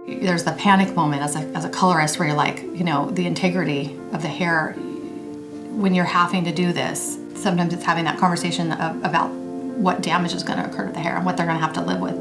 There's the panic moment as a colorist where you're like, you know, the integrity of the hair, when you're having to do this, sometimes it's having that conversation about what damage is going to occur to the hair and what they're going to have to live with.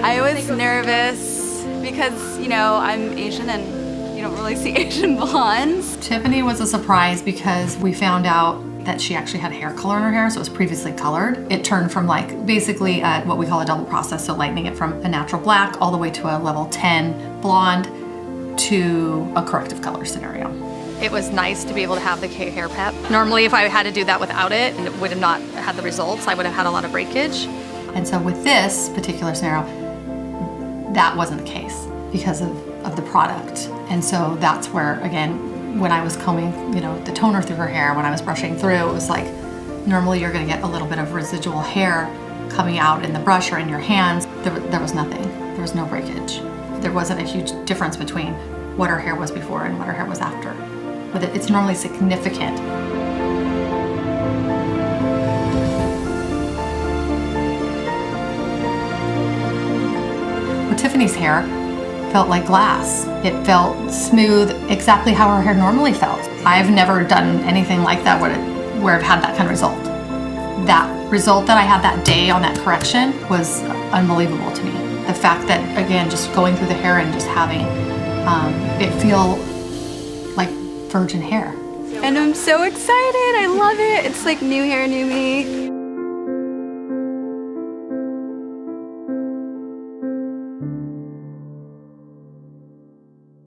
I was nervous because, you know, I'm Asian and you don't really see Asian blondes. Tiffany was a surprise because we found out that she actually had hair color in her hair, so it was previously colored. It turned from like basically what we call a double process, so lightening it from a natural black all the way to a level 10 blonde to a corrective color scenario. It was nice to be able to have the Khairpep. Normally if I had to do that without it, and it would have not had the results, I would have had a lot of breakage. And so with this particular scenario, that wasn't the case because of the product. And so that's where, again, when I was combing, you know, the toner through her hair, when I was brushing through, it was like, normally you're gonna get a little bit of residual hair coming out in the brush or in your hands. There was nothing, there was no breakage. There wasn't a huge difference between what her hair was before and what her hair was after. But it's normally significant. With Tiffany's hair, felt like glass. It felt smooth, exactly how her hair normally felt. I've never done anything like that where I've had that kind of result. That result that I had that day on that correction was unbelievable to me. The fact that, again, just going through the hair and just having it feel like virgin hair. And I'm so excited, I love it. It's like new hair, new me.